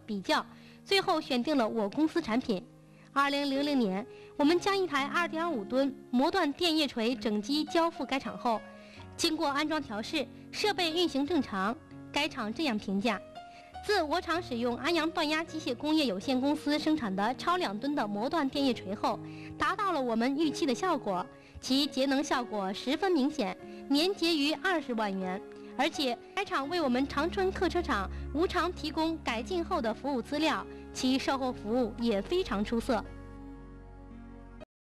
比较，最后选定了我公司产品。2000年，我们将一台2.5吨磨断电叶锤整机交付该厂后，经过安装调试，设备运行正常。该厂这样评价：自我厂使用安阳断压机械工业有限公司生产的超2吨的磨断电叶锤后，达到了我们预期的效果，其节能效果十分明显，年结余20万元。而且该厂为我们长春客车厂无偿提供改进后的服务资料，其售后服务也非常出色。